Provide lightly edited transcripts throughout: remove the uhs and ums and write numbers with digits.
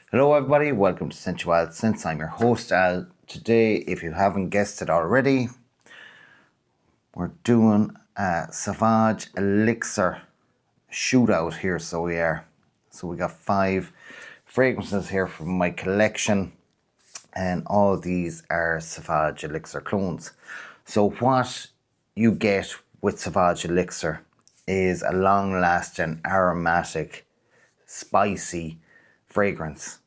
Hello everybody, welcome to Sensual Sense. I'm your host Al. Today, if you haven't guessed it already, we're doing a Sauvage Elixir shootout here, so we are. So we got 5 fragrances here from my collection, and all these are Sauvage Elixir clones. So what you get with Sauvage Elixir is a long-lasting, aromatic, spicy fragrance.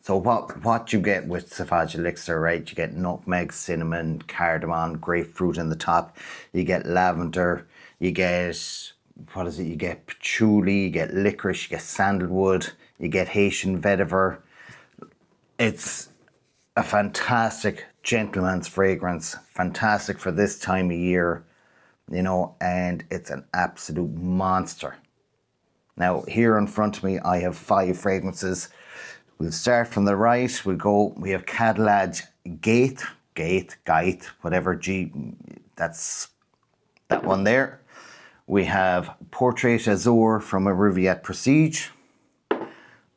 So what you get with Sauvage Elixir, right? You get nutmeg, cinnamon, cardamom, grapefruit in the top. You get lavender. You get, You get patchouli, you get licorice, you get sandalwood, you get Haitian vetiver. It's a fantastic gentleman's fragrance, fantastic for this time of year, and it's an absolute monster. Now, here in front of me, I have 5 fragrances. We'll start from the right. We have Cadillac Gaith, whatever G, that's that one there. We have Portrait Azur from a Rivière Prestige.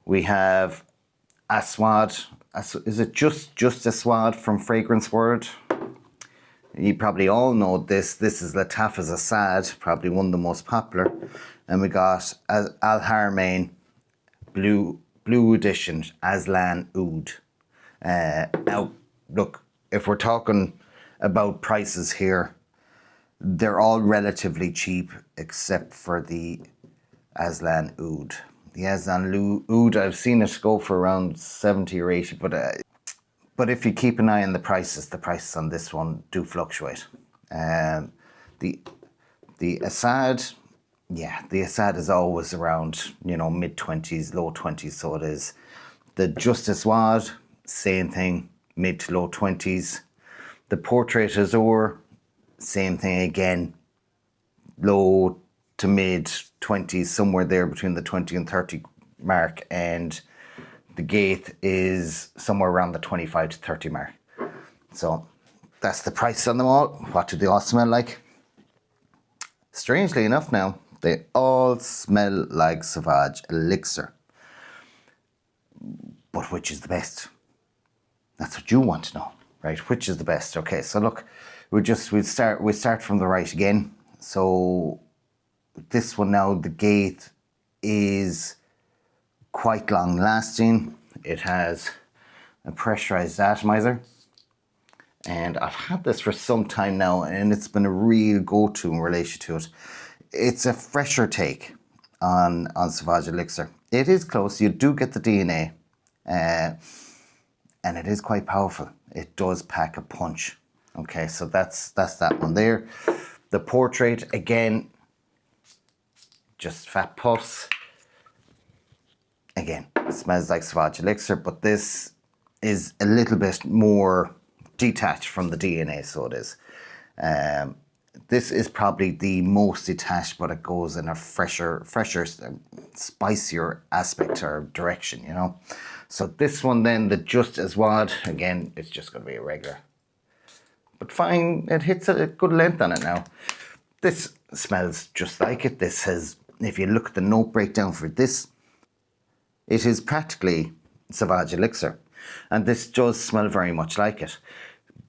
We have Aswad. Is it just Aswad from Fragrance World? You probably all know this. This is Lattaf's Assad, probably one of the most popular. And we got Al Haramain Blue Edition, Aslan Oud. Now, look, if we're talking about prices here, they're all relatively cheap except for the Aslan Oud. The Aslan Oud, I've seen it go for around 70 or 80, but if you keep an eye on the prices on this one do fluctuate. The Assad, the Assad is always around, mid-20s, low 20s, so it is. The Justice Wad, same thing, mid to low 20s. The Portrait Azur, same thing again, low to mid 20s, somewhere there between the 20 and 30 mark. And the Gaith is somewhere around the 25 to 30 mark. So that's the price on them all. What do they all smell like? Strangely enough now, they all smell like Sauvage Elixir. But which is the best? That's what you want to know, right? Which is the best? Okay, so look, we start from the right again. So this one now, the Gaith is quite long lasting. It has a pressurized atomizer. And I've had this for some time now, and it's been a real go-to in relation to it. It's a fresher take on Sauvage Elixir. It is close. You do get the DNA, and it is quite powerful. It does pack a punch. Okay, so that's that one there. The Portrait, again, just fat puffs. Again, it smells like Sauvage Elixir, but this is a little bit more detached from the DNA, so it is. This is probably the most detached, but it goes in a fresher, spicier aspect or direction, So this one then, the Just As Wad, again, it's just going to be a regular. But fine, it hits a good length on it now. This smells just like it. This has, if you look at the note breakdown for this, it is practically Sauvage Elixir. And this does smell very much like it.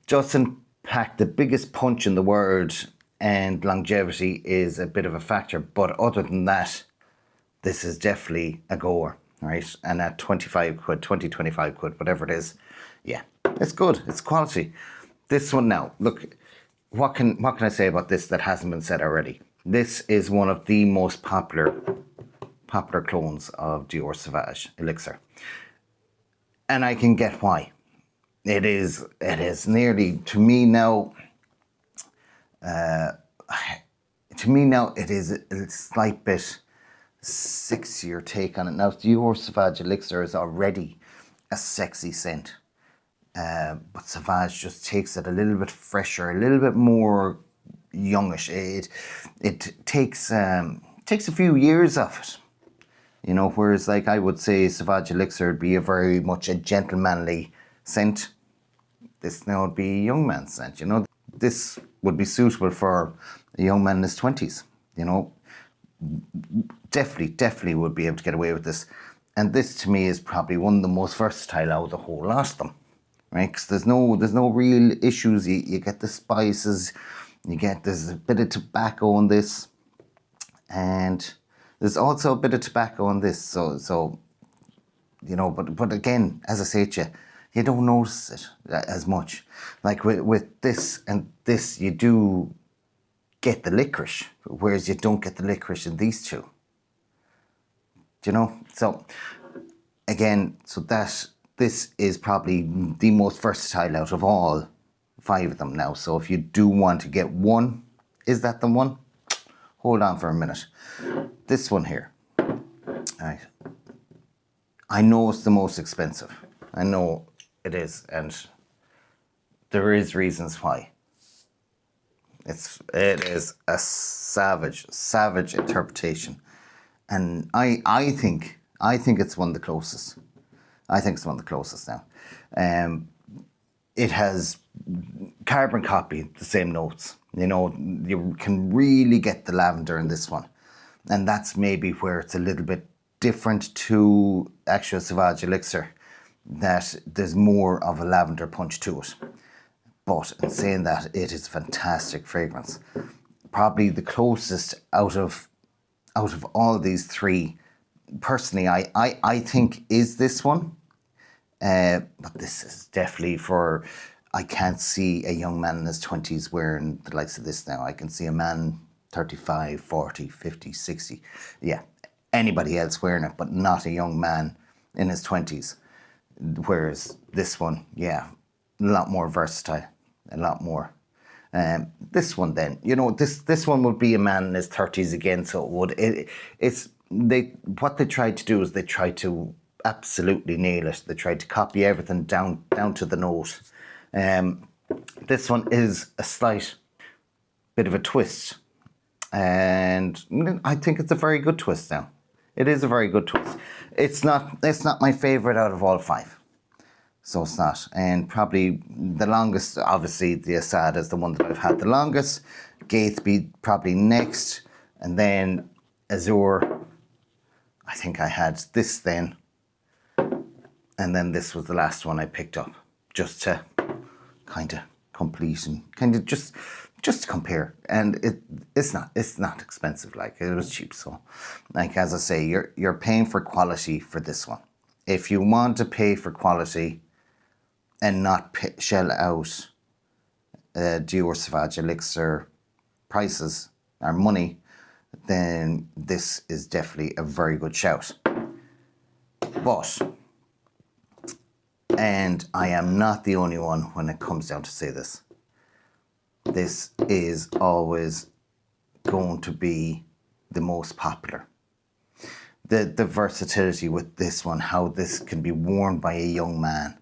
Doesn't pack the biggest punch in the world, and longevity is a bit of a factor. But other than that, this is definitely a goer, right? And at 25 quid, 25 quid, whatever it is, yeah, it's good. It's quality. This one now, look, what can I say about this that hasn't been said already? This is one of the most popular clones of Dior Sauvage Elixir. And I can get why. It is nearly, to me now, it is a slight bit sexier take on it. Now, Dior Sauvage Elixir is already a sexy scent. But Sauvage just takes it a little bit fresher, a little bit more youngish. It takes a few years off it. Whereas like I would say Sauvage Elixir would be a very much a gentlemanly scent. This now would be a young man's scent, This would be suitable for a young man in his 20s, Definitely would be able to get away with this. And this to me is probably one of the most versatile out of the whole lot of them, right? Because there's no real issues. You get the spices, there's a bit of tobacco in this, and there's also a bit of tobacco in this. So but again, as I say to you, you don't notice it as much. Like with this and this, you do get the licorice, whereas you don't get the licorice in these two. So again, this is probably the most versatile out of all 5 of them now. So if you do want to get one, is that the one? Hold on for a minute. This one here. All right. I know it's the most expensive. I know it is, and there is reasons why. It is a savage interpretation, and I think it's one of the closest. I think it's one of the closest now. It has carbon copy, the same notes. You can really get the lavender in this one, and that's maybe where it's a little bit different to actual Sauvage Elixir, that there's more of a lavender punch to it. But in saying that, it is a fantastic fragrance. Probably the closest out of all these 3, personally, I think is this one. But this is definitely for, I can't see a young man in his 20s wearing the likes of this now. I can see a man 35, 40, 50, 60. Yeah, anybody else wearing it, but not a young man in his 20s. Whereas this one, yeah, a lot more versatile, a lot more. This one then, this one would be a man in his 30s again, so it would, what they tried to do is they tried to absolutely nail it. They tried to copy everything down to the note. This one is a slight bit of a twist, and I think it's a very good twist now. It is a very good twist. It's not my favourite out of all 5. So it's not. And probably the longest, obviously the Assad is the one that I've had the longest. Gaithby probably next. And then Azure, I think I had this then. And then this was the last one I picked up, just to kind of complete and kind of just to compare. And it's not expensive, like it was cheap. So like, as I say, you're paying for quality for this one. If you want to pay for quality and not shell out Dior Sauvage Elixir prices or money, then this is definitely a very good shout. But, and I am not the only one when it comes down to say this, this is always going to be the most popular. The versatility with this one, how this can be worn by a young man,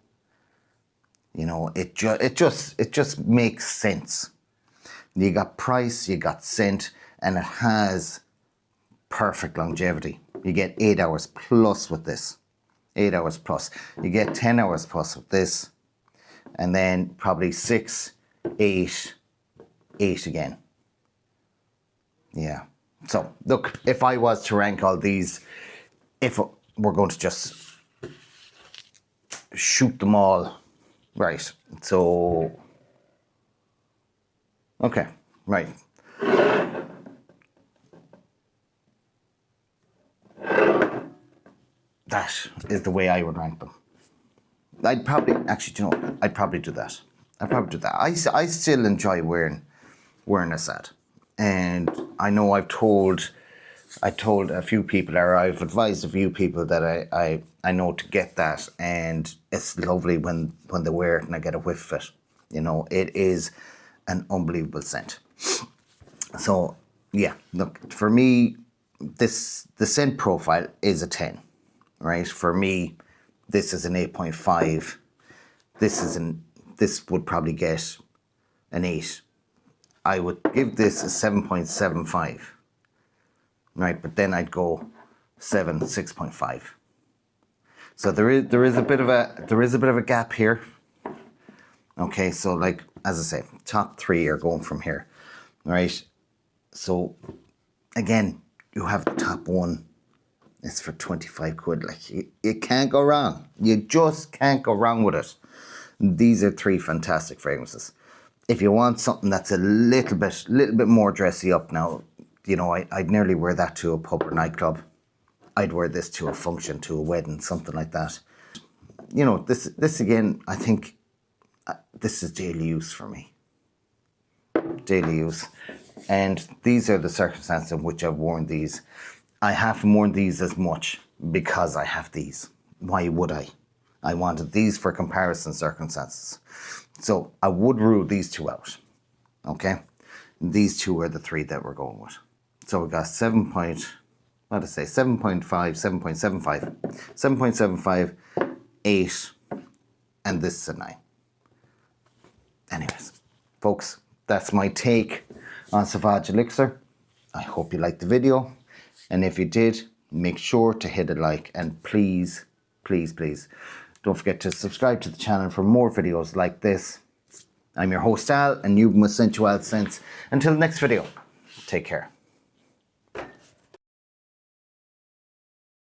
it just makes sense. You got price, you got scent, and it has perfect longevity. You get 8 hours plus with this. 8 hours plus. You get 10 hours plus with this, and then probably 6, 8 again. Yeah. So look, if I was to rank all these, if we're going to just shoot them all, right? So, okay, right. That is the way I would rank them. I'd probably, actually, I'd probably do that. I still enjoy wearing a set. And I know I told a few people, or I've advised a few people that I know to get that, and it's lovely when they wear it and I get a whiff of it. It is an unbelievable scent. So yeah, look, for me, the scent profile is a 10, right? For me, this is an 8.5. This would probably get an 8. I would give this a 7.75, right? But then I'd go 6.5. So there is a bit of a gap here. Okay, so like, as I say, top 3 are going from here, right? So again, you have the top 1 It's for 25 quid. Like, you can't go wrong. You just can't go wrong with it. These are 3 fantastic fragrances. If you want something that's a little bit more dressy up now, you know, I'd nearly wear that to a pub or nightclub. I'd wear this to a function, to a wedding, something like that. You know, this again, I think this is daily use for me. Daily use. And these are the circumstances in which I've worn these. I haven't worn these as much because I have these. Why would I? I wanted these for comparison circumstances. So I would rule these 2 out. Okay? These 2 are the 3 that we're going with. So we got 7.5, 7.75, 7.75, 8, and this is a 9. Anyways, folks, that's my take on Sauvage Elixir. I hope you liked the video. And if you did, make sure to hit a like. And please, please, please, don't forget to subscribe to the channel for more videos like this. I'm your host Al, and you've been with Sensual Scents. Until the next video, take care.